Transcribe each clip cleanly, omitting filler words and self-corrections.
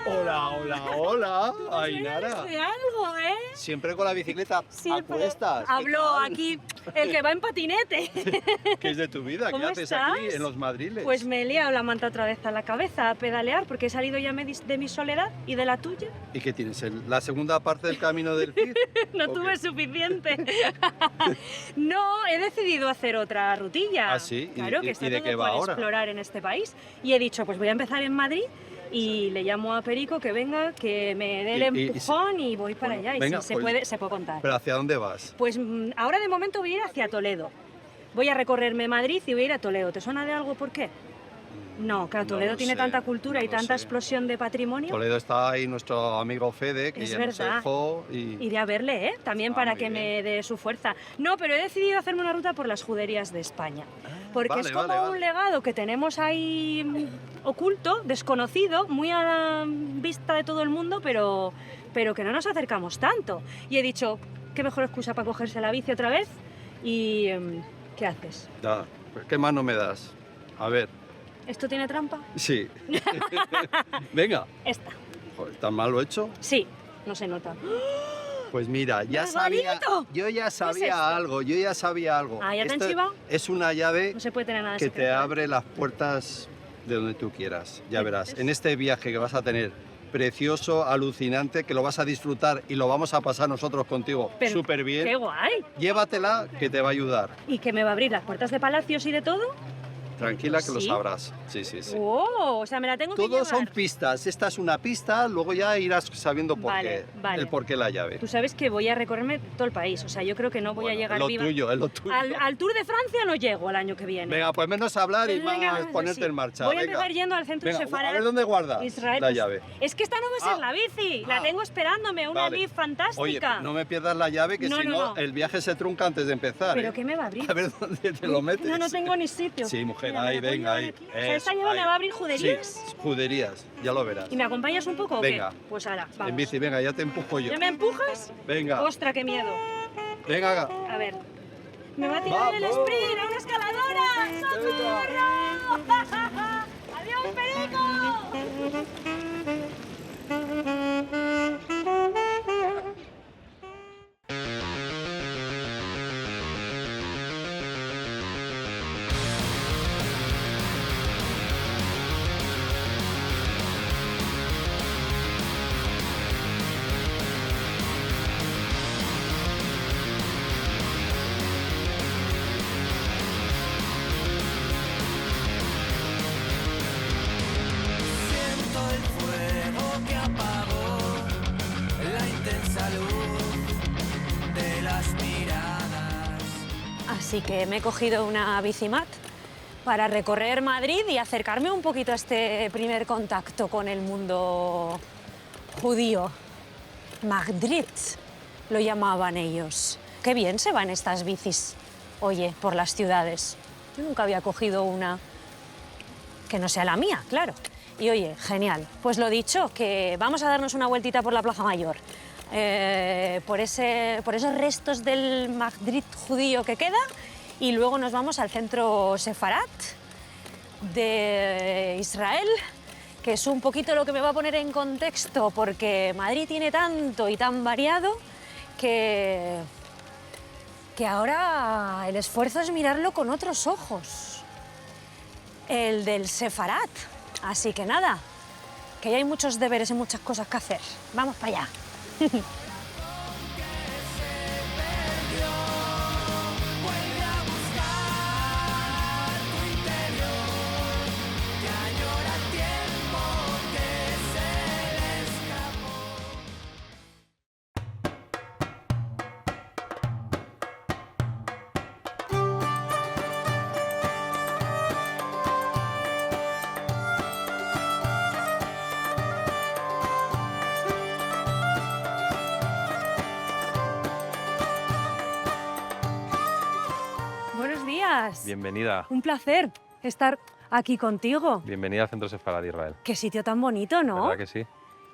Hola, hola, hola, Tú Ainara. de algo, ¿eh? Siempre con la bicicleta Siempre. a cuestas. ¿Qué Habló tal? aquí el que va en patinete. ¿Qué es de tu vida? ¿Qué ¿Cómo haces estás? aquí en los Madriles? Pues me he liado la manta otra vez a la cabeza a pedalear porque he salido ya de mi soledad y de la tuya. ¿Y qué tienes? ¿La segunda parte del camino del Cid? No ¿O tuve qué? suficiente. No, he decidido hacer otra rutilla. ¿Ah, sí? Claro, que ¿Y está de todo qué va por ahora? explorar en este país. Y he dicho, pues voy a empezar en Madrid y le llamo a Perico que venga, que me dé el Y- empujón y voy para bueno, allá. venga, Y si pues- se puede contar. ¿Pero hacia dónde vas? Pues ahora de momento voy a ir hacia Toledo. Voy a recorrerme Madrid y voy a ir a Toledo. ¿Te suena de algo por qué? No, claro, No Toledo lo tiene sé, tanta cultura no y lo tanta sé. explosión de patrimonio. Toledo está ahí nuestro amigo Fede, que Es ya nos verdad. dejó y... Iré a verle, ¿eh? También Ah, para muy que bien. me dé su fuerza. No, pero he decidido hacerme una ruta por las juderías de España. Porque vale, es como vale, un vale. legado que tenemos ahí oculto, desconocido, muy a la vista de todo el mundo, pero que no nos acercamos tanto. Y he dicho, qué mejor excusa para cogerse la bici otra vez. Y ¿qué haces? Da, pues, ¿qué mano me das? A ver, ¿Esto tiene trampa? sí. Venga. Esta. Joder, ¿tan mal lo he hecho? Sí, no se nota. Pues mira, ya ¡Qué sabía, bonito! yo ya esto? sabía algo, yo ya sabía algo. Ah, ¿ya te han Esto chivado? es una llave No se puede tener nada de que te secreto, ¿eh? abre las puertas de donde tú quieras. Ya ¿Qué verás, dices? en este viaje que vas a tener, precioso, alucinante, que lo vas a disfrutar y lo vamos a pasar nosotros contigo Pero súper bien. ¡Qué guay! Llévatela, que te va a ayudar. ¿Y que me va a abrir las puertas de palacios y de todo? Tranquila que lo ¿Sí? sabrás. Sí, sí, sí. ¡Oh! O sea, me la tengo que Todo llevar. son pistas. Esta es una pista, luego ya irás sabiendo Vale, vale. el por qué la llave. Tú sabes que voy a recorrerme todo el país. O sea, yo creo que no voy a Bueno, llegar es lo viva. tuyo, es lo tuyo. Al Tour de Francia no llego el año que viene. Venga, pues menos hablar y Venga, más ponerte sí. en marcha. Voy a venga. empezar yendo al centro Venga, Sefarad. a ver dónde guardas Israel. la Pues, llave. es que esta no va a ser Ah. la bici. La Ah. tengo esperándome. Una Vale. Leaf fantástica. Oye, no me pierdas la llave, que No, si no, no, no. el viaje se trunca antes de empezar. ¿Pero ¿eh? qué me va a abrir? A ver dónde te lo metes. No tengo ni sitio. Sí, mujer, Mira, me ahí, la puedo venga, llevar ahí. aquí. O sea, ¿esta llave ahí. me va a abrir juderías? Sí, juderías, ya lo verás. ¿Y me acompañas un poco o Venga. qué? Pues ahora, vamos. En bici, venga, ya te empujo yo. ¿Ya me empujas? Venga, ¡Ostras, qué miedo! venga. A ver. ¡Me va a tirar el ¡Vamos! sprint a una escaladora! ¡Socorro! ¡Adiós, Perico! Siento el fuego que apagó la intensa luz de las miradas. Así que me he cogido una bicimat para recorrer Madrid y acercarme un poquito a este primer contacto con el mundo judío. Madrid lo llamaban ellos. Qué bien se van estas bicis, oye, por las ciudades. Yo nunca había cogido una que no sea la mía, claro. Y oye, genial. Pues lo dicho, que vamos a darnos una vueltita por la Plaza Mayor. Por esos restos del Madrid judío que queda y luego nos vamos al centro Sefarad de Israel, que es un poquito lo que me va a poner en contexto, porque Madrid tiene tanto y tan variado que ahora el esfuerzo es mirarlo con otros ojos. El del Sefarad. Así que nada, que ya hay muchos deberes y muchas cosas que hacer. Vamos para allá. Buenos días. Bienvenida, Un placer estar aquí contigo. bienvenida al Centro Sefarad de Israel. Qué sitio tan bonito, ¿no? ¿Verdad que sí?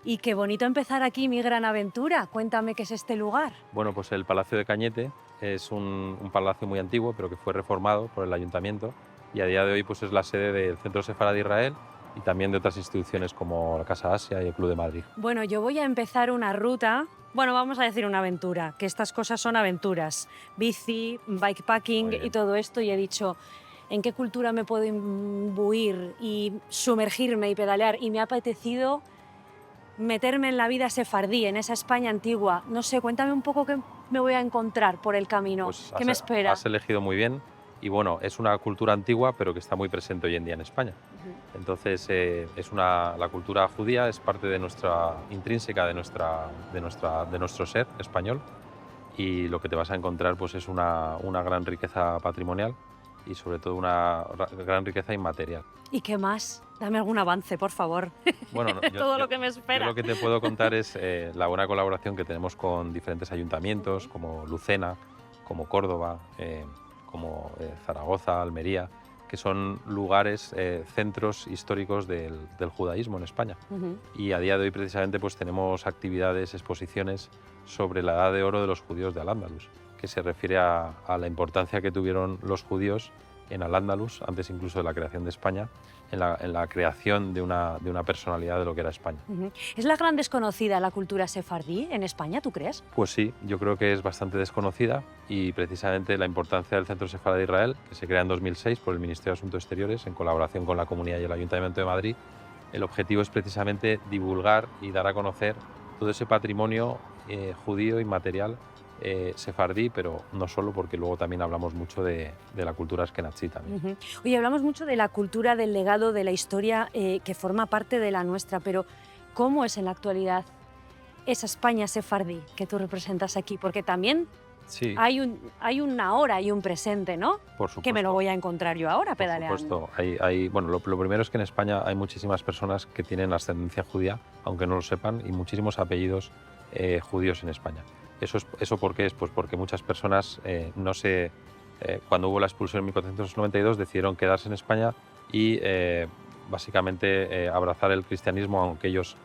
Y qué bonito empezar aquí mi gran aventura. Cuéntame qué es este lugar. Bueno, pues el Palacio de Cañete es un palacio muy antiguo, pero que fue reformado por el ayuntamiento y a día de hoy pues es la sede del Centro Sefarad de Israel y también de otras instituciones como la Casa Asia y el Club de Madrid. Bueno, yo voy a empezar una ruta, bueno, vamos a decir una aventura, que estas cosas son aventuras, bici, bikepacking Muy bien. y todo esto, y he dicho, ¿en qué cultura me puedo imbuir y sumergirme y pedalear? Y me ha apetecido meterme en la vida sefardí, en esa España antigua. No sé, cuéntame un poco qué me voy a encontrar por el camino, Pues qué me espera. has elegido muy bien y bueno, es una cultura antigua pero que está muy presente hoy en día en España. Entonces la cultura judía es parte de nuestra intrínseca de nuestro ser español y lo que te vas a encontrar pues es una gran riqueza patrimonial y sobre todo una gran riqueza inmaterial. ¿Y qué más? Dame algún avance, por favor. Bueno, Todo lo que me espera. Yo lo que te puedo contar es la buena colaboración que tenemos con diferentes ayuntamientos como Lucena, como Córdoba, como Zaragoza, Almería, que son lugares, centros históricos del judaísmo en España. Ujú. Y a día de hoy precisamente pues tenemos actividades, exposiciones sobre la edad de oro de los judíos de Al-Ándalus, que se refiere a la importancia que tuvieron los judíos en Al-Ándalus, antes incluso de la creación de España, en la creación de una personalidad de lo que era España. Ujú. ¿Es la gran desconocida la cultura sefardí en España, tú crees? Pues sí, yo creo que es bastante desconocida y precisamente la importancia del Centro Sefardí de Israel, que se crea en 2006 por el Ministerio de Asuntos Exteriores en colaboración con la Comunidad y el Ayuntamiento de Madrid, el objetivo es precisamente divulgar y dar a conocer todo ese patrimonio judío inmaterial sefardí, pero no solo, porque luego también hablamos mucho de la cultura askenazí también. Ujú. Oye, hablamos mucho de la cultura, del legado, de la historia que forma parte de la nuestra, pero ¿cómo es en la actualidad esa España sefardí que tú representas aquí? Porque también Sí, hay una hora y un presente, ¿no? por supuesto. Que me lo voy a encontrar yo ahora Por pedaleando. supuesto. Bueno, lo primero es que en España hay muchísimas personas que tienen ascendencia judía, aunque no lo sepan, y muchísimos apellidos judíos en España. ¿Eso por qué es? Pues porque muchas personas cuando hubo la expulsión en 1492 decidieron quedarse en España y básicamente abrazar el cristianismo, aunque ellos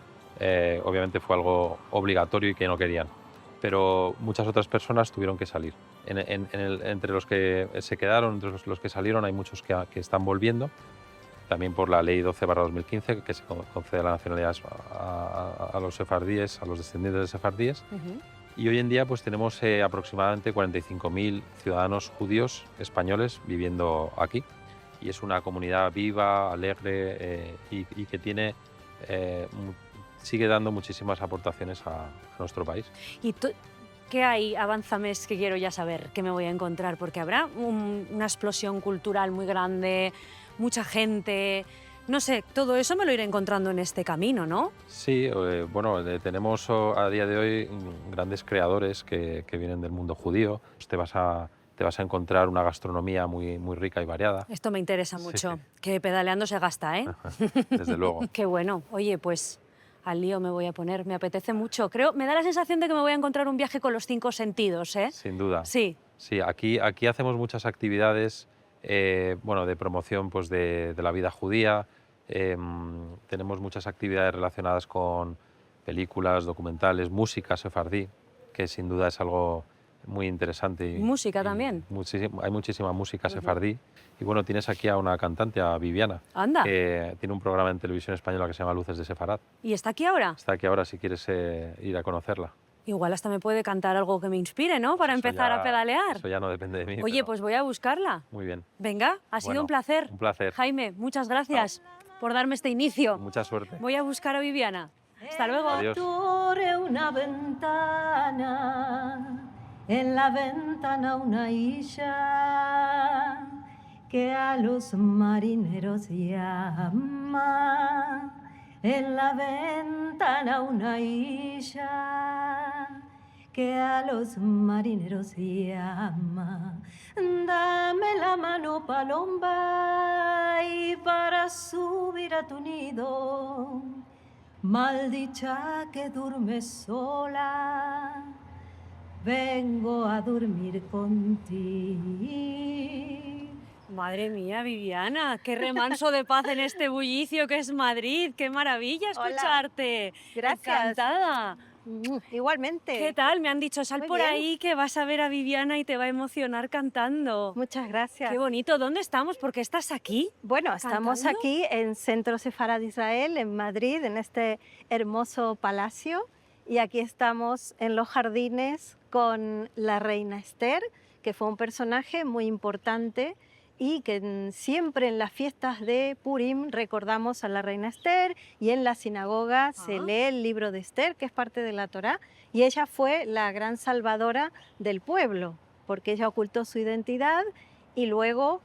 obviamente fue algo obligatorio y que no querían. Pero muchas otras personas tuvieron que salir. Entre los que se quedaron, entre los que salieron, hay muchos que están volviendo, también por la ley 12/2015, que se concede la nacionalidad a los sefardíes, a los descendientes de sefardíes. Ujú. Y hoy en día pues tenemos aproximadamente 45.000 ciudadanos judíos españoles viviendo aquí. Y es una comunidad viva, alegre y que sigue dando muchísimas aportaciones a nuestro país. ¿Y qué hay? Avánzame, es que quiero ya saber qué me voy a encontrar, porque habrá una explosión cultural muy grande, mucha gente, no sé, todo eso me lo iré encontrando en este camino, ¿no? Sí, bueno, tenemos a día de hoy grandes creadores que vienen del mundo judío. Te vas a encontrar una gastronomía muy, muy rica y variada. Esto me interesa Sí. mucho, que pedaleando se gasta, ¿eh? Desde luego. Qué bueno. Oye, pues al lío me voy a poner, me apetece mucho. Me da la sensación de que me voy a encontrar un viaje con los 5 sentidos, ¿eh? Sin duda. Sí. Sí, aquí hacemos muchas actividades bueno, de promoción pues, de la vida judía. Tenemos muchas actividades relacionadas con películas, documentales, música sefardí, que sin duda es algo muy interesante. Música también. Hay muchísima música sefardí. Y bueno, tienes aquí a una cantante, a Viviana, Anda. que tiene un programa en televisión española que se llama Luces de Sefarad. ¿Y está aquí ahora? Está aquí ahora si quieres ir a conocerla. Igual hasta me puede cantar algo que me inspire, ¿no? Para Eso empezar ya- a pedalear. Eso ya no depende de mí. Oye, pero pues voy a buscarla. muy bien. Venga, ha sido Bueno, un placer. Un placer. Jaime, muchas gracias por darme este inicio. Mucha suerte. Voy a buscar a Viviana. Hasta luego. Adiós. Torre una ventana, en la ventana una isla que a los marineros llama. En la ventana una isla que a los marineros llama. Dame la mano, palomba, y para subir a tu nido. Maldicha que duermes sola, vengo a dormir contigo. Madre mía, Viviana, qué remanso de paz en este bullicio que es Madrid. Qué maravilla Hola. escucharte. Gracias. Encantada. Igualmente. ¿Qué tal? Me han dicho, sal Muy por bien. ahí que vas a ver a Viviana y te va a emocionar cantando. Muchas gracias. Qué bonito. ¿Dónde estamos? ¿Por qué estás aquí? Bueno, estamos ¿Cantando? aquí en Centro Sefarad Israel, en Madrid, en este hermoso palacio. Y aquí estamos en los jardines con la reina Esther, que fue un personaje muy importante y que siempre en las fiestas de Purim recordamos a la reina Esther, y en la sinagoga se lee el libro de Esther, que es parte de la Torá, y ella fue la gran salvadora del pueblo, porque ella ocultó su identidad y luego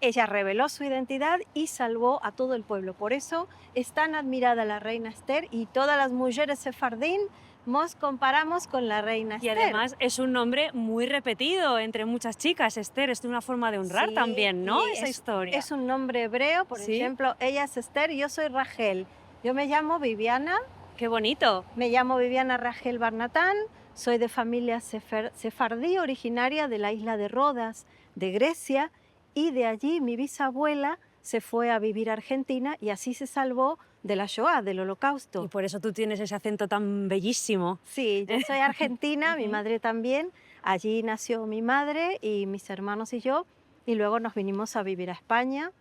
ella reveló su identidad y salvó a todo el pueblo. Por eso es tan admirada la reina Esther, y todas las mujeres sefardín nos comparamos con la reina Y Esther. además es un nombre muy repetido entre muchas chicas, Esther. Es una forma de honrar Sí, también, ¿no? y Esa historia. Es un nombre hebreo, por Sí. ejemplo, ella es Esther, yo soy Rachel. Yo me llamo Viviana, Qué bonito. Rachel Barnatán, soy de familia sefardí, originaria de la isla de Rodas, de Grecia, y de allí mi bisabuela se fue a vivir a Argentina y así se salvó de la Shoah, del Holocausto. Y por eso tú tienes ese acento tan bellísimo. Sí, yo soy argentina, mi madre también. Allí nació mi madre y mis hermanos y yo, y luego nos vinimos a vivir a España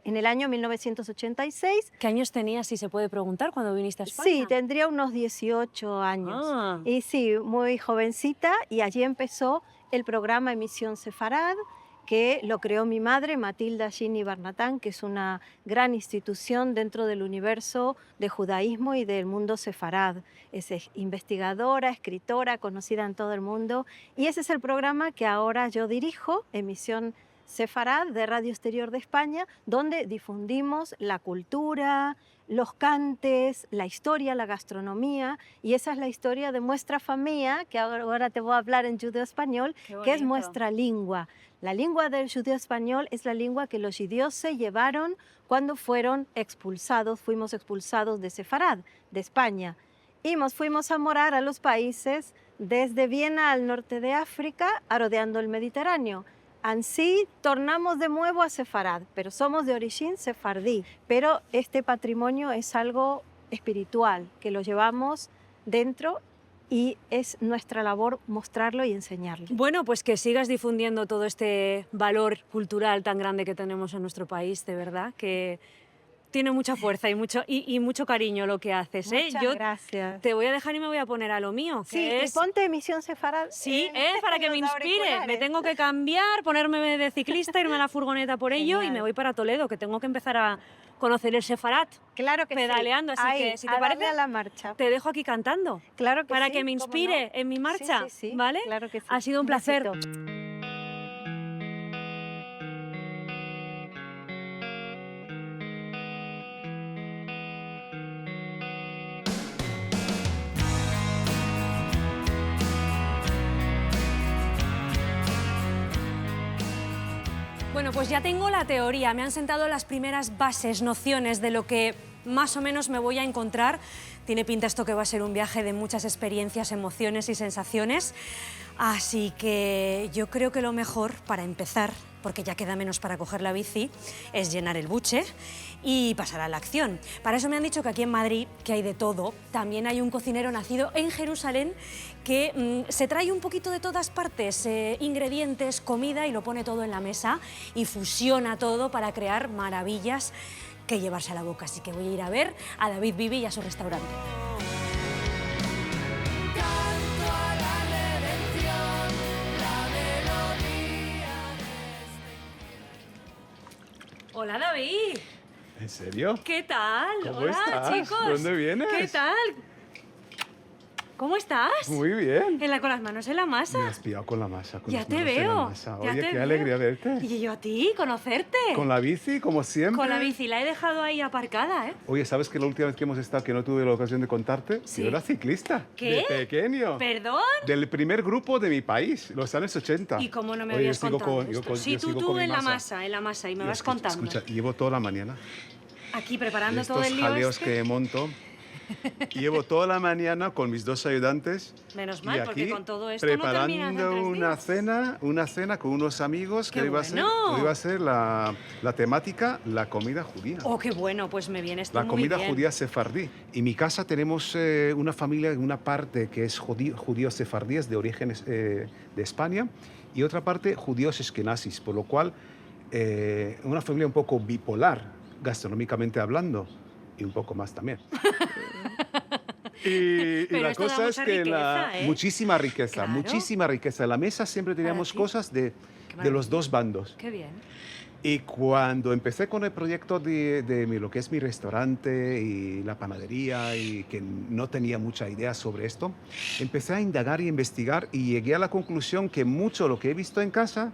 en el año 1986. ¿Qué años tenías, si se puede preguntar, cuando viniste a España? Sí, tendría unos 18 años. Ah. Y sí, muy jovencita, y allí empezó el programa Emisión Sefarad, que lo creó mi madre, Matilda Gini Barnatán, que es una gran institución dentro del universo de judaísmo y del mundo sefarad. Es investigadora, escritora, conocida en todo el mundo, y ese es el programa que ahora yo dirijo, Emisión Sefarad de Radio Exterior de España, donde difundimos la cultura, los cantes, la historia, la gastronomía, y esa es la historia de nuestra familia, que ahora te voy a hablar en judeo-español, Qué que es bonito. nuestra lengua. La lengua del judeo-español es la lengua que los judíos se llevaron cuando fueron expulsados, fuimos expulsados de Sefarad, de España, y nos fuimos a morar a los países desde Viena al norte de África, rodeando el Mediterráneo. Así tornamos de nuevo a Sefarad, pero somos de origen sefardí. Pero este patrimonio es algo espiritual, que lo llevamos dentro y es nuestra labor mostrarlo y enseñarlo. Bueno, pues que sigas difundiendo todo este valor cultural tan grande que tenemos en nuestro país, de verdad, que tiene mucha fuerza y mucho cariño lo que haces. Muchas Yo gracias. te voy a dejar y me voy a poner a lo mío, que Sí, y es... ponte Emisión Sefarad. Sí, en para que me los inspire. Me auriculares. tengo que cambiar, ponerme de ciclista, irme a la furgoneta por ello y Genial. me voy para Toledo, que tengo que empezar a conocer el Sefarat. Claro que pedaleando, sí. así Ahí, que, si te a darle parece, a la marcha. Te dejo aquí cantando Claro que para sí, que me cómo inspire no. en mi marcha, Sí, sí, sí, ¿vale? claro que sí. Ha sido un placer. besito. Bueno, pues ya tengo la teoría, me han sentado las primeras bases, nociones de lo que más o menos me voy a encontrar. Tiene pinta esto que va a ser un viaje de muchas experiencias, emociones y sensaciones. Así que yo creo que lo mejor para empezar, porque ya queda menos para coger la bici, es llenar el buche y pasar a la acción. Para eso me han dicho que aquí en Madrid, que hay de todo, también hay un cocinero nacido en Jerusalén que se trae un poquito de todas partes, ingredientes, comida, y lo pone todo en la mesa y fusiona todo para crear maravillas que llevarse a la boca. Así que voy a ir a ver a David Bibi y a su restaurante. Canto a la redención, la melodía. Hola David, ¿En serio? ¿qué tal? ¿Cómo Hola estás? chicos. ¿De dónde vienes? ¿Qué tal? ¿Cómo estás? Muy bien. Con las manos en la masa. Me has pillado con la masa. Con Ya las te manos en la veo. masa. ya Oye, te qué veo. alegría verte. Y yo a ti, conocerte. Con la bici, como siempre. Con la bici, la he dejado ahí aparcada, ¿eh? Oye, ¿sabes que la última vez que hemos estado, que no tuve la ocasión de contarte? Sí. Yo era ciclista. ¿Qué? De pequeño. ¿Perdón? Del primer grupo de mi país, los años 80. ¿Y cómo no me Oye, habías yo sigo contado con- yo esto? con- Sí, yo sigo tú con mi en la masa, y me Y vas escucha, contando. Escucha, llevo toda la mañana. Aquí preparando todo Estos el lío jaleos este. que monto. Llevo toda la mañana con mis 2 ayudantes. Menos y mal, porque aquí con todo esto no terminas en preparando 3 días. una cena con unos amigos ¡Qué que bueno! hoy va a ser la temática, la comida judía. Oh, qué bueno, pues me viene esto La muy comida bien. judía sefardí. En mi casa tenemos una familia, una parte que es judíos sefardíes de orígenes de España y otra parte judíos eskenazis, por lo cual una familia un poco bipolar, gastronómicamente hablando, y un poco más también. Y Pero la esto da cosa es mucha que riqueza, ¿eh? muchísima riqueza, Claro. muchísima riqueza. En la mesa siempre teníamos ti. cosas de maravilla. los 2 bandos. Qué bien. Y cuando empecé con el proyecto de lo que es mi restaurante y la panadería y que no tenía mucha idea sobre esto, empecé a indagar y investigar y llegué a la conclusión que mucho lo que he visto en casa,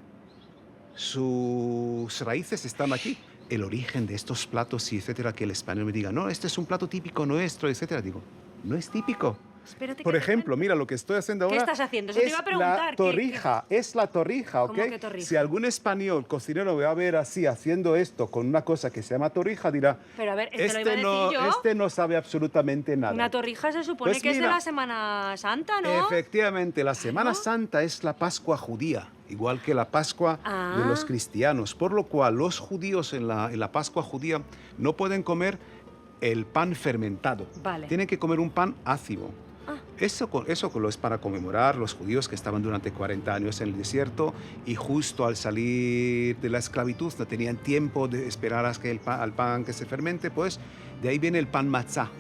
sus raíces están aquí. El origen de estos platos y etcétera, que el español me diga, no, este es un plato típico nuestro, etcétera. Digo, no es típico. Espérate Por que te ejemplo, mira, lo que estoy haciendo ¿Qué ahora estás haciendo? Eso te iba a preguntar. la torrija, es la torrija, ¿ok? ¿Cómo que torrija? Si algún español cocinero me va a ver así, haciendo esto con una cosa que se llama torrija, dirá, Pero a ver, te lo iba a decir yo. este no sabe absolutamente nada. Una torrija se supone Pues que es de mira, la Semana Santa, ¿no? Efectivamente, la Semana Santa es la Pascua judía, igual que la Pascua de los Ah. cristianos, por lo cual los judíos en la Pascua judía no pueden comer el pan fermentado. Vale. Tienen que comer un pan ácido. Ah. Eso lo es para conmemorar los judíos que estaban durante 40 años en el desierto y justo al salir de la esclavitud no tenían tiempo de esperar a que al pan que se fermente, pues de ahí viene el pan matzá,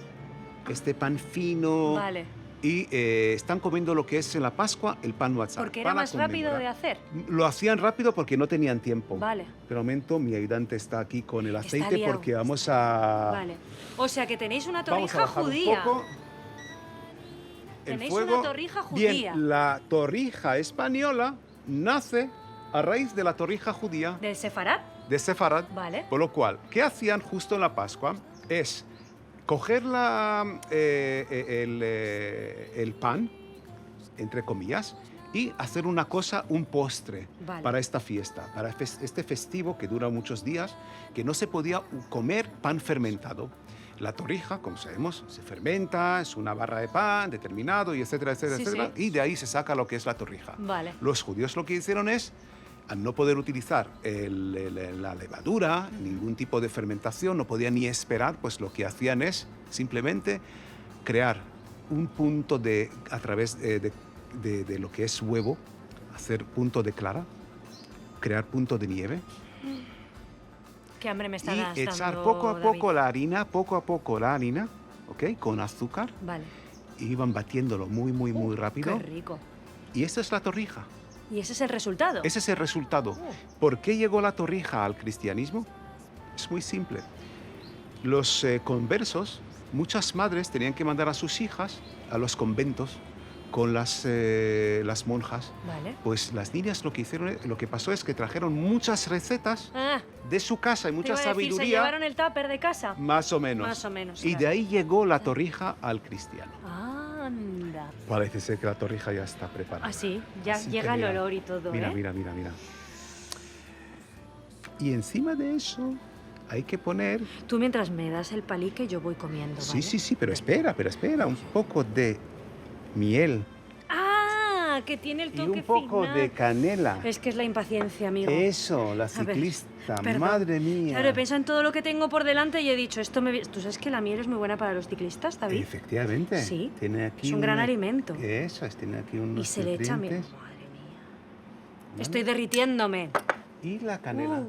este pan fino. Vale. Y están comiendo lo que es en la Pascua el pan matzá. Porque era para más rápido de conmemorar. hacer. Lo hacían rápido porque no tenían tiempo. Vale. Pero un momento, mi ayudante está aquí con el aceite liado, porque vamos a... Vale. O sea que tenéis una Vamos a torrija bajar judía. un poco el Tenéis fuego. una torrija judía. Bien, la torrija española nace a raíz de la torrija judía ¿Del sefarad? de Sefarad. Vale. Por lo cual, ¿qué hacían justo en la Pascua? Es coger el pan, entre comillas, y hacer una cosa, un postre Vale. para esta fiesta, para este festivo que dura muchos días, que no se podía comer pan fermentado. La torrija, como sabemos, se fermenta, es una barra de pan determinado, y etcétera, etcétera, Sí, etcétera, sí. y de ahí se saca lo que es la torrija. Vale. Los judíos lo que hicieron es, al no poder utilizar la levadura, ningún tipo de fermentación, no podían ni esperar, pues lo que hacían es simplemente crear un punto a través de lo que es huevo, hacer punto de clara, crear punto de nieve Qué hambre me está y dando, echar poco a David. poco a poco la harina, ¿ok? Con azúcar, Vale. y iban batiéndolo muy rápido. Qué rico. Y esta es la torrija. Y ese es el resultado. Ese es el resultado. ¿Por qué llegó la torrija al cristianismo? Es muy simple. Los conversos, muchas madres tenían que mandar a sus hijas a los conventos con las monjas. Vale. Pues las niñas lo que pasó es que trajeron muchas recetas Ah, de su casa y te mucha iba a decir, ¿se sabiduría. llevaron el tupper de casa? Más o menos. Más o menos, Y claro. de ahí llegó la torrija al cristiano. Anda. Parece ser que la torrija ya está preparada. Ah, sí, ya Así que llega el mira, olor y todo, Mira, ¿eh? mira. Y encima de eso hay que poner... Tú mientras me das el palique yo voy comiendo, ¿vale? Sí, pero espera, un poco de miel Ah, que tiene el y toque un poco final. de canela. Es que es la impaciencia, amigo. Eso, la A ver, ciclista, perdón. madre mía. Claro, he pensado en todo lo que tengo por delante y he dicho, esto me... Tú sabes que la miel es muy buena para los ciclistas, David. Efectivamente. Sí, Tiene aquí es un gran alimento. Eso es, tiene aquí unos Y se le echa miel. nutrientes. Madre mía. Estoy derritiéndome. Y la canela.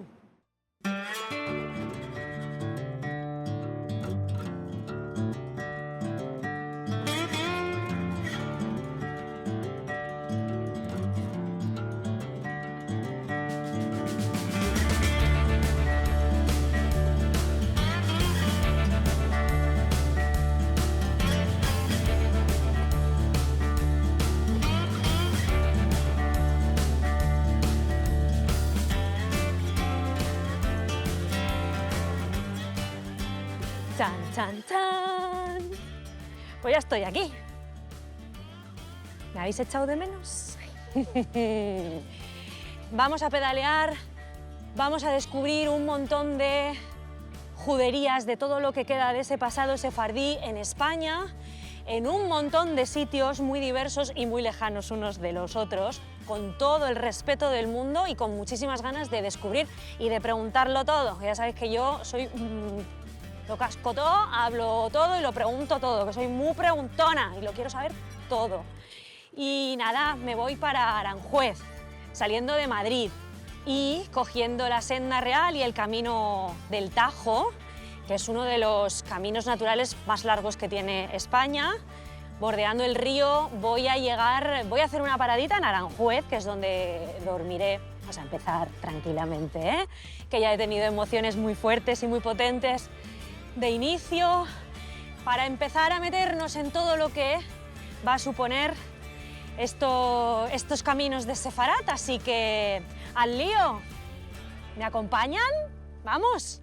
Chan, chan, chan. Pues ya estoy aquí. ¿Me habéis echado de menos? Vamos a pedalear, vamos a descubrir un montón de juderías, de todo lo que queda de ese pasado sefardí en España, en un montón de sitios muy diversos y muy lejanos unos de los otros, con todo el respeto del mundo y con muchísimas ganas de descubrir y de preguntarlo todo. Ya sabéis que yo soy lo casco todo, hablo todo y lo pregunto todo, que soy muy preguntona y lo quiero saber todo. Y nada, me voy para Aranjuez, saliendo de Madrid y cogiendo la senda real y el camino del Tajo, que es uno de los caminos naturales más largos que tiene España. Bordeando el río voy a hacer una paradita en Aranjuez, que es donde dormiré, vamos a empezar tranquilamente, ¿eh? Que ya he tenido emociones muy fuertes y muy potentes de inicio, para empezar a meternos en todo lo que va a suponer estos caminos de Sefarat, así que al lío. ¿Me acompañan? ¡Vamos!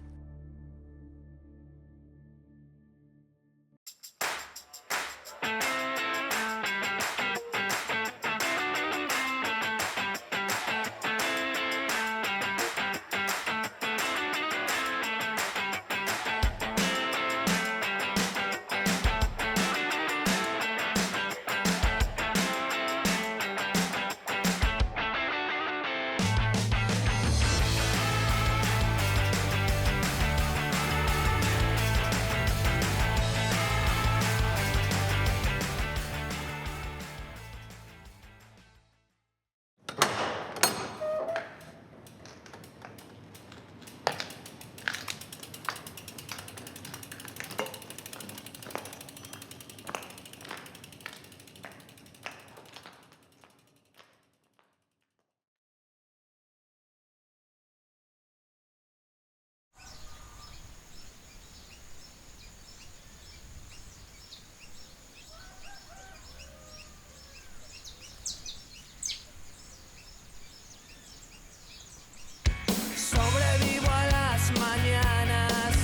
Sobrevivo a las mañanas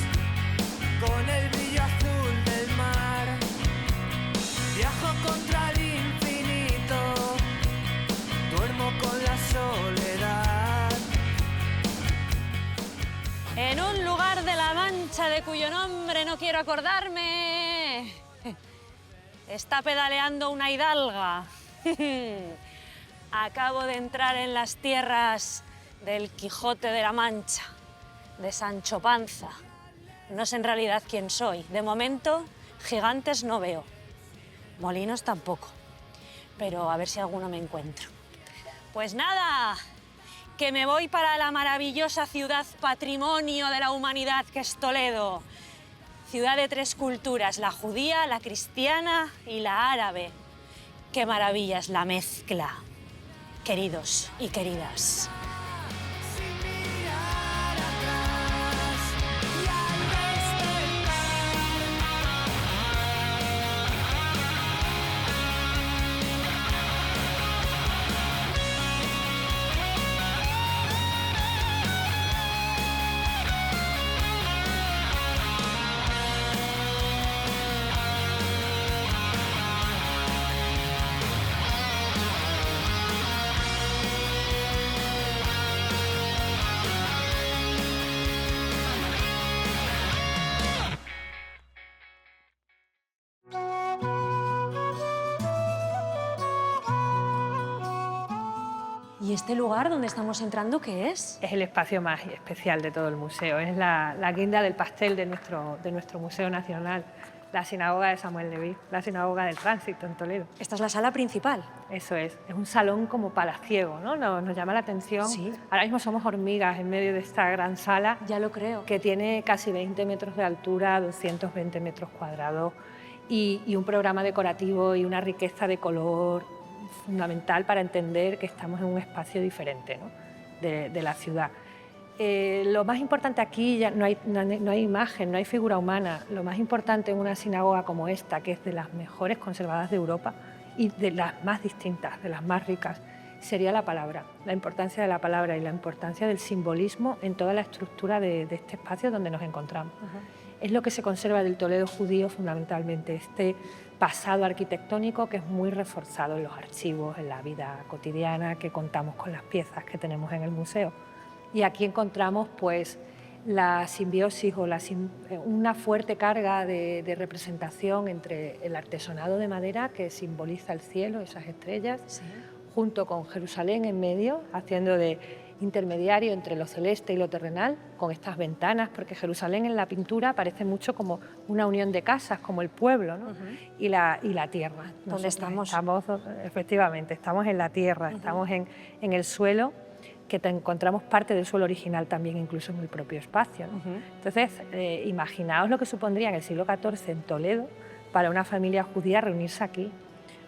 con el brillo azul del mar. Viajo contra el infinito, duermo con la soledad. En un lugar de la Mancha de cuyo nombre no quiero acordarme, está pedaleando una hidalga. Acabo de entrar en las tierras del Quijote de la Mancha, de Sancho Panza. No sé en realidad quién soy. De momento, gigantes no veo. Molinos tampoco. Pero a ver si alguno me encuentro. Pues nada, que me voy para la maravillosa ciudad patrimonio de la humanidad que es Toledo. Ciudad de tres culturas, la judía, la cristiana y la árabe. Qué maravilla es la mezcla, queridos y queridas. Sin mirar atrás y al despertar. ¿Y este lugar donde estamos entrando qué es? Es el espacio más especial de todo el museo, es la guinda del pastel de nuestro Museo Nacional, la sinagoga de Samuel Leví, la sinagoga del Tránsito en Toledo. Esta es la sala principal. Eso es un salón como palaciego, ¿no? Nos llama la atención. Sí. Ahora mismo somos hormigas en medio de esta gran sala. Ya lo creo. Que tiene casi 20 metros de altura, 220 metros cuadrados y un programa decorativo y una riqueza de color fundamental para entender que estamos en un espacio diferente, ¿no? de la ciudad. Lo más importante aquí, ya no hay imagen, no hay figura humana. Lo más importante en una sinagoga como esta, que es de las mejores conservadas de Europa y de las más distintas, de las más ricas, sería la palabra, la importancia de la palabra y la importancia del simbolismo en toda la estructura de este espacio donde nos encontramos. Es lo que se conserva del Toledo judío fundamentalmente, este pasado arquitectónico que es muy reforzado en los archivos, en la vida cotidiana, que contamos con las piezas que tenemos en el museo. Y aquí encontramos pues la simbiosis o una fuerte carga de representación entre el artesonado de madera que simboliza el cielo, esas estrellas, Sí. junto con Jerusalén en medio, haciendo de intermediario entre lo celeste y lo terrenal, con estas ventanas, porque Jerusalén en la pintura parece mucho como una unión de casas, como el pueblo, ¿no? y la tierra. ¿Dónde Nosotros estamos? Efectivamente, estamos en la tierra, estamos en el suelo, que encontramos parte del suelo original también, incluso en el propio espacio, ¿no? Entonces, imaginaos lo que supondría en el siglo XIV en Toledo para una familia judía reunirse aquí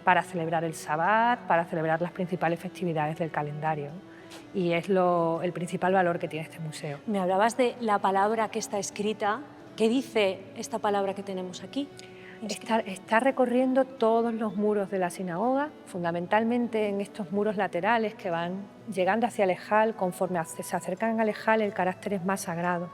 para celebrar el Sabbat, para celebrar las principales festividades del calendario, ¿no? Y es el principal valor que tiene este museo. Me hablabas de la palabra que está escrita. ¿Qué dice esta palabra que tenemos aquí? Está recorriendo todos los muros de la sinagoga, fundamentalmente en estos muros laterales que van llegando hacia el Ejal. Conforme se acercan al Ejal, el carácter es más sagrado.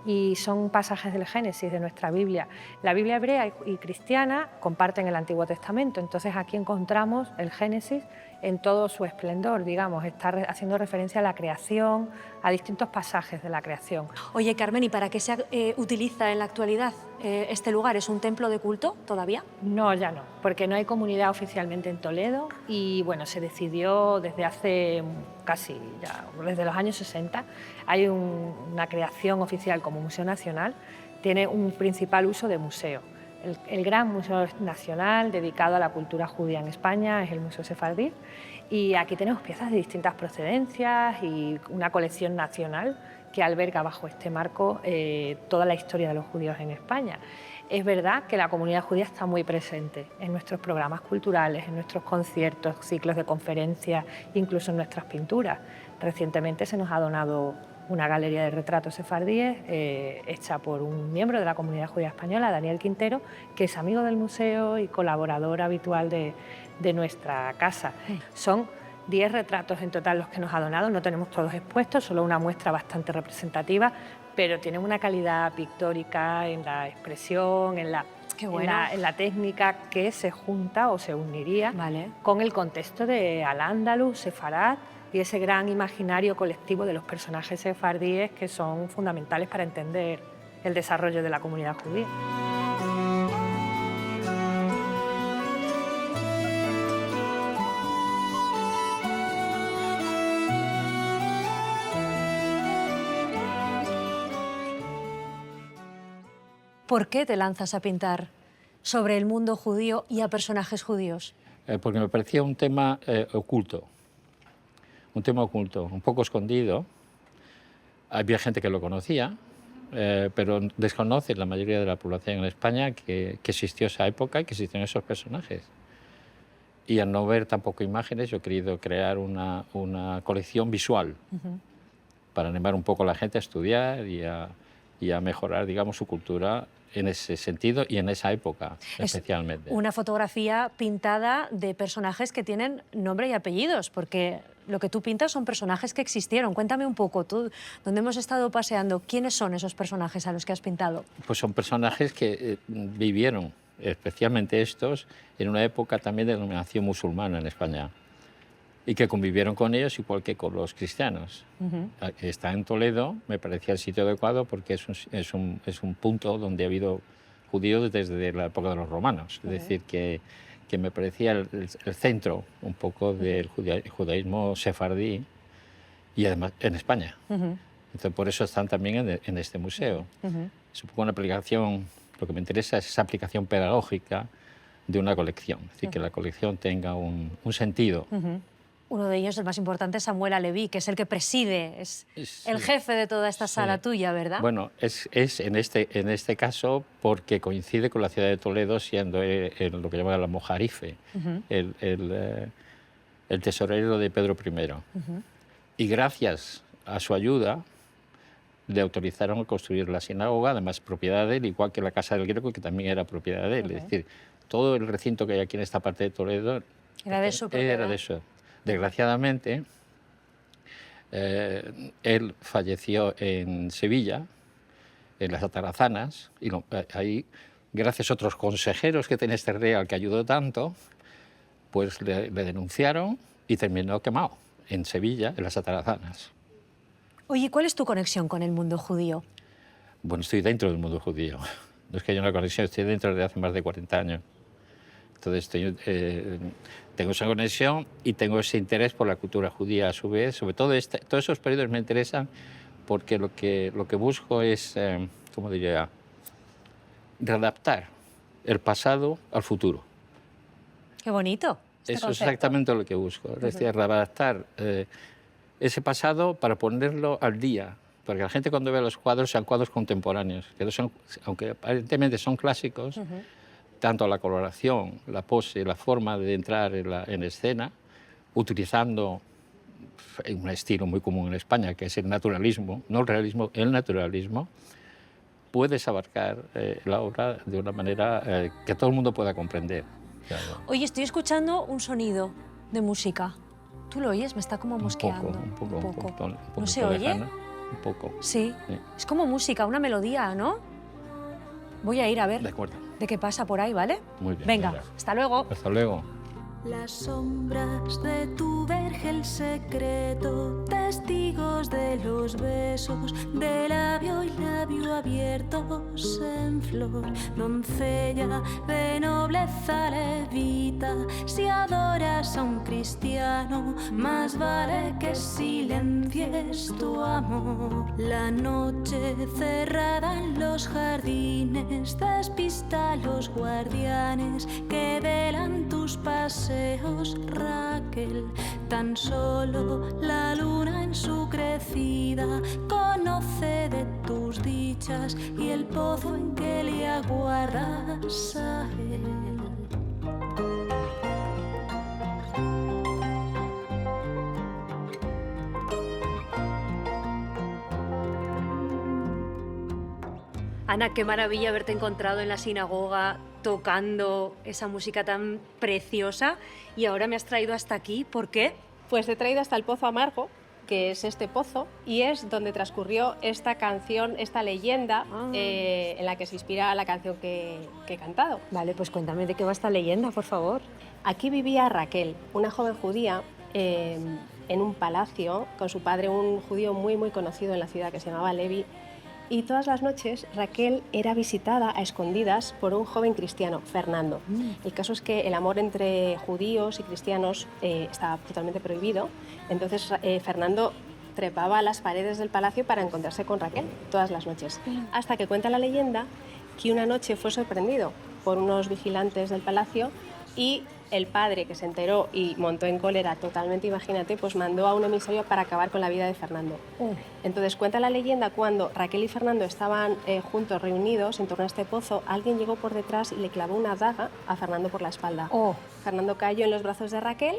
Y son pasajes del Génesis, de nuestra Biblia. La Biblia hebrea y cristiana comparten el Antiguo Testamento, entonces aquí encontramos el Génesis en todo su esplendor, digamos, está haciendo referencia a la creación, a distintos pasajes de la creación. Oye, Carmen, ¿y para qué se utiliza en la actualidad este lugar? ¿Es un templo de culto todavía? No, ya no, porque no hay comunidad oficialmente en Toledo y bueno, se decidió desde hace casi, ya, desde los años 60, hay una creación oficial como Museo Nacional, tiene un principal uso de museo. El gran museo nacional dedicado a la cultura judía en España es el Museo Sefardí y aquí tenemos piezas de distintas procedencias y una colección nacional que alberga bajo este marco toda la historia de los judíos en España. Es verdad que la comunidad judía está muy presente en nuestros programas culturales, en nuestros conciertos, ciclos de conferencias, incluso en nuestras pinturas. Recientemente se nos ha donado una galería de retratos sefardíes hecha por un miembro de la comunidad judía española, Daniel Quintero, que es amigo del museo y colaborador habitual de nuestra casa. Son 10 retratos en total los que nos ha donado, no tenemos todos expuestos, solo una muestra bastante representativa, pero tienen una calidad pictórica en la expresión, en la técnica que se junta o se uniría con el contexto de Al-Ándalus, Sefarad, y ese gran imaginario colectivo de los personajes sefardíes que son fundamentales para entender el desarrollo de la comunidad judía. ¿Por qué te lanzas a pintar sobre el mundo judío y a personajes judíos? Porque me parecía un tema oculto. Un tema oculto, un poco escondido. Había gente que lo conocía, pero desconoce la mayoría de la población en España que existió esa época y que existían esos personajes. Y al no ver tampoco imágenes, yo he querido crear una colección visual para animar un poco a la gente a estudiar y a mejorar, digamos, su cultura en ese sentido y en esa época especialmente. Una fotografía pintada de personajes que tienen nombre y apellidos, porque lo que tú pintas son personajes que existieron. Cuéntame un poco, tú, donde hemos estado paseando, ¿quiénes son esos personajes a los que has pintado? Pues son personajes que vivieron, especialmente estos, en una época también de dominación musulmana en España y que convivieron con ellos igual que con los cristianos. Está en Toledo, me parecía el sitio adecuado porque es un punto donde ha habido judíos desde la época de los romanos. Es decir, que me parecía el centro un poco del judaísmo sefardí y además en España. Entonces, por eso están también en este museo. Es un poco una aplicación, lo que me interesa es esa aplicación pedagógica de una colección, es decir, que la colección tenga un sentido. Uno de ellos, el más importante, es Samuel Aleví, que es el que preside, es el jefe de toda esta sala tuya, ¿verdad? Bueno, es en este caso porque coincide con la ciudad de Toledo siendo lo que llaman la Mojarife, el tesorero de Pedro I. Y gracias a su ayuda le autorizaron a construir la sinagoga, además propiedad de él, igual que la Casa del Greco, que también era propiedad de él. Es decir, todo el recinto que hay aquí en esta parte de Toledo era de su propiedad. Era de eso. Desgraciadamente, él falleció en Sevilla, en las Atarazanas, y ahí, gracias a otros consejeros que tiene este real que ayudó tanto, pues le denunciaron y terminó quemado en Sevilla, en las Atarazanas. Oye, ¿cuál es tu conexión con el mundo judío? Bueno, estoy dentro del mundo judío. No es que haya una conexión, estoy dentro desde hace más de 40 años. Entonces tengo esa conexión y tengo ese interés por la cultura judía a su vez. Sobre todo todos esos periodos me interesan porque lo que busco es, ¿cómo diría?, readaptar el pasado al futuro. Qué bonito. Eso es exactamente lo que busco, es decir, readaptar ese pasado para ponerlo al día. Porque la gente cuando ve los cuadros sean cuadros contemporáneos, que son, aunque aparentemente son clásicos, tanto la coloración, la pose, la forma de entrar en escena, utilizando un estilo muy común en España, que es el naturalismo, no el realismo, el naturalismo, puedes abarcar la obra de una manera que todo el mundo pueda comprender. Claro. Oye, estoy escuchando un sonido de música. ¿Tú lo oyes? Me está como mosqueando. Un poco. ¿No se oye? Lejana, un poco. Sí. Es como música, una melodía, ¿no? Voy a ir a ver De acuerdo. de qué pasa por ahí, ¿vale? Muy bien. Venga, Mira. hasta luego. Hasta luego. Las sombras de tu vergel secreto, testigos de los besos de labio y labio abiertos en flor. Doncella de nobleza levita, si adoras a un cristiano, más vale que silencies tu amor. La noche cerrada en los jardines despista a los guardianes que velan tus paseos, Raquel. Tan solo la luna en su crecida conoce de tus dichas y el pozo en que le aguardas a él. Ana, qué maravilla haberte encontrado en la sinagoga tocando esa música tan preciosa y ahora me has traído hasta aquí. ¿Por qué? Pues te he traído hasta el Pozo Amargo, que es este pozo, y es donde transcurrió esta canción, esta leyenda en la que se inspira la canción que he cantado. Vale, pues cuéntame de qué va esta leyenda, por favor. Aquí vivía Raquel, una joven judía, en un palacio con su padre, un judío muy conocido en la ciudad que se llamaba Levi. Y todas las noches Raquel era visitada a escondidas por un joven cristiano, Fernando. El caso es que el amor entre judíos y cristianos estaba totalmente prohibido. Entonces Fernando trepaba a las paredes del palacio para encontrarse con Raquel todas las noches. Hasta que cuenta la leyenda que una noche fue sorprendido por unos vigilantes del palacio y el padre, que se enteró y montó en cólera totalmente, imagínate, pues mandó a un emisario para acabar con la vida de Fernando. Entonces cuenta la leyenda cuando Raquel y Fernando estaban juntos, reunidos en torno a este pozo, alguien llegó por detrás y le clavó una daga a Fernando por la espalda. Fernando cayó en los brazos de Raquel,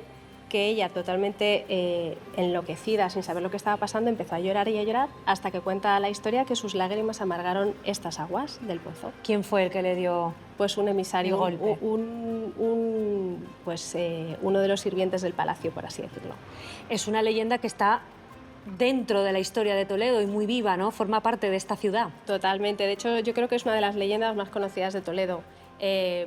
que ella, totalmente enloquecida, sin saber lo que estaba pasando, empezó a llorar y a llorar, hasta que cuenta la historia que sus lágrimas amargaron estas aguas del pozo. ¿Quién fue el que le dio Pues un emisario, el golpe? Uno de los sirvientes del palacio, por así decirlo. Es una leyenda que está dentro de la historia de Toledo y muy viva, ¿no? Forma parte de esta ciudad. Totalmente. De hecho, yo creo que es una de las leyendas más conocidas de Toledo.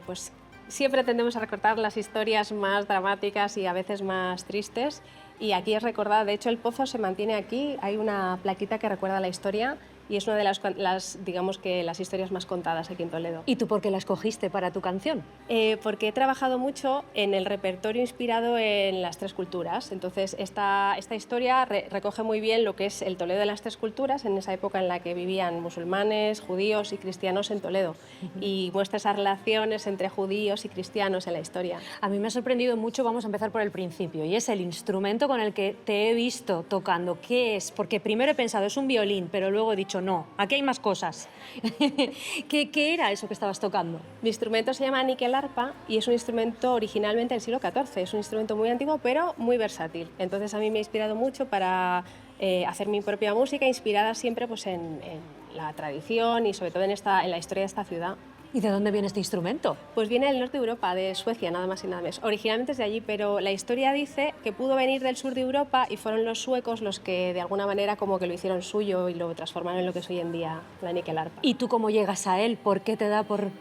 Pues siempre tendemos a recordar las historias más dramáticas y a veces más tristes. Y aquí es recordada. De hecho, el pozo se mantiene aquí. Hay una plaquita que recuerda la historia y es una de digamos que las historias más contadas aquí en Toledo. ¿Y tú por qué la escogiste para tu canción? Porque he trabajado mucho en el repertorio inspirado en las tres culturas. Entonces, esta historia recoge muy bien lo que es el Toledo de las tres culturas, en esa época en la que vivían musulmanes, judíos y cristianos en Toledo. Y muestra esas relaciones entre judíos y cristianos en la historia. A mí me ha sorprendido mucho, vamos a empezar por el principio, y es el instrumento con el que te he visto tocando. ¿Qué es? Porque primero he pensado, es un violín, pero luego he dicho, no, aquí hay más cosas. ¿Qué era eso que estabas tocando? Mi instrumento se llama níquel arpa y es un instrumento originalmente del siglo XIV. Es un instrumento muy antiguo, pero muy versátil. Entonces a mí me ha inspirado mucho para hacer mi propia música, inspirada siempre pues, en la tradición y sobre todo en la historia de esta ciudad. ¿Y de dónde viene este instrumento? Pues viene del norte de Europa, de Suecia, nada más y nada menos. Originalmente es de allí, pero la historia dice que pudo venir del sur de Europa y fueron los suecos los que de alguna manera como que lo hicieron suyo y lo transformaron en lo que es hoy en día la níquel arpa. ¿Y tú cómo llegas a él? ¿Por qué te da por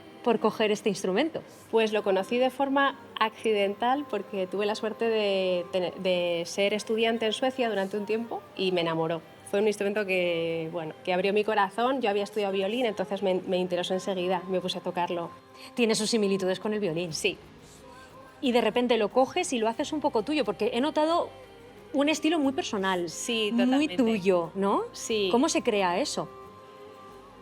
coger este instrumento? Pues lo conocí de forma accidental porque tuve la suerte de ser estudiante en Suecia durante un tiempo y me enamoró. fue un instrumento que, bueno, que abrió mi corazón. Yo había estudiado violín, entonces me interesó enseguida, me puse a tocarlo. Tiene sus similitudes con el violín. Sí. Y de repente lo coges y lo haces un poco tuyo, porque he notado un estilo muy personal, Sí, muy totalmente. tuyo, ¿no? Sí. ¿Cómo se crea eso?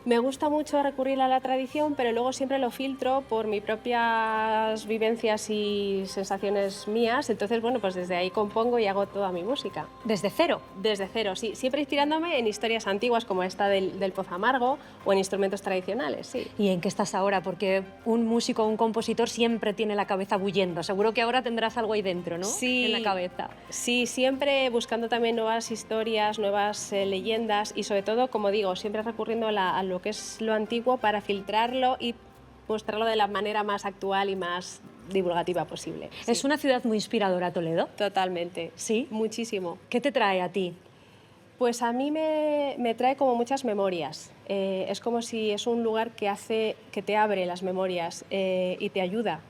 Me gusta mucho recurrir a la tradición, pero luego siempre lo filtro por mis propias vivencias y sensaciones mías. Entonces, bueno, pues desde ahí compongo y hago toda mi música. ¿Desde cero? Desde cero, sí. Siempre inspirándome en historias antiguas como esta del Pozo Amargo o en instrumentos tradicionales, sí. ¿Y en qué estás ahora? Porque un músico, un compositor siempre tiene la cabeza bullendo. Seguro que ahora tendrás algo ahí dentro, ¿no? Sí. En la cabeza. Sí, siempre buscando también nuevas historias, nuevas leyendas y sobre todo, como digo, siempre recurriendo a lo que es lo antiguo para filtrarlo y mostrarlo de la manera más actual y más divulgativa posible. Sí. Es una ciudad muy inspiradora, Toledo. Totalmente. ¿Sí? Muchísimo. ¿Qué te trae a ti? Pues a mí me trae como muchas memorias. Es como si es un lugar que te abre las memorias y te ayuda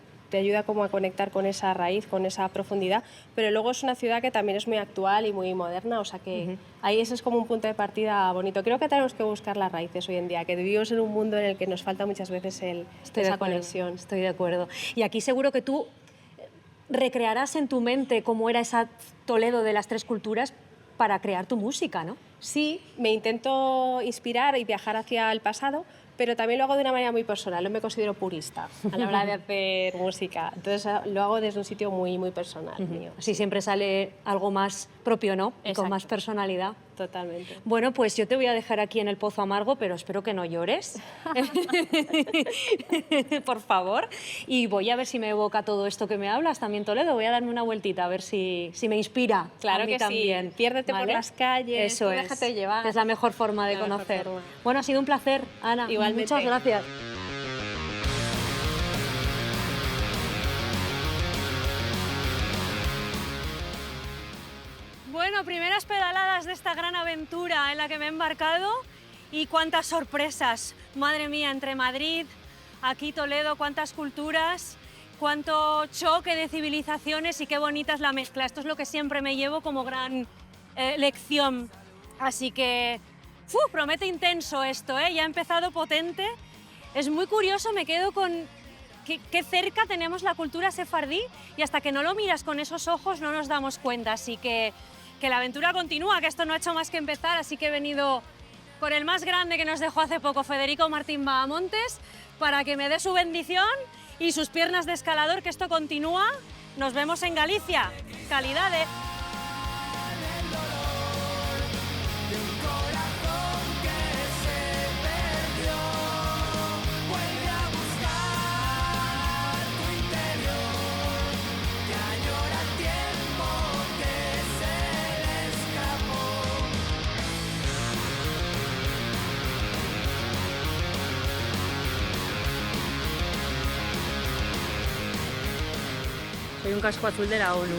como a conectar con esa raíz, con esa profundidad, pero luego es una ciudad que también es muy actual y muy moderna, o sea que ahí ese es como un punto de partida bonito. Creo que tenemos que buscar las raíces hoy en día, que vivimos en un mundo en el que nos falta muchas veces esa conexión. Estoy de acuerdo. Y aquí seguro que tú recrearás en tu mente cómo era esa Toledo de las tres culturas para crear tu música, ¿no? Sí, me intento inspirar y viajar hacia el pasado, pero también lo hago de una manera muy personal, no me considero purista a la hora de hacer música, entonces lo hago desde un sitio muy, muy personal mío. Así siempre sale algo más propio, ¿no? Y con Exacto. más personalidad. Totalmente. Bueno, pues yo te voy a dejar aquí en el Pozo Amargo, pero espero que no llores, por favor. Y voy a ver si me evoca todo esto que me hablas también, Toledo. Voy a darme una vueltita a ver si me inspira. Claro a mí que también. sí, piérdete por las calles, Eso tú es. déjate llevar. Es la mejor forma de La mejor conocer. forma. Bueno, ha sido un placer, Ana. Igualmente. Muchas gracias. Bueno, primeras pedaladas de esta gran aventura en la que me he embarcado y cuántas sorpresas. Madre mía, entre Madrid, aquí Toledo, cuántas culturas, cuánto choque de civilizaciones y qué bonita es la mezcla. Esto es lo que siempre me llevo como gran lección. Así que promete intenso esto, ¿eh? Ya ha empezado potente. Es muy curioso, me quedo con qué cerca tenemos la cultura sefardí y hasta que no lo miras con esos ojos no nos damos cuenta. Así que la aventura continúa, que esto no ha hecho más que empezar, así que he venido con el más grande que nos dejó hace poco, Federico Martín Bahamontes, para que me dé su bendición y sus piernas de escalador, que esto continúa. Nos vemos en Galicia. Calidad, ¿eh? Soy un casco azul de la ONU.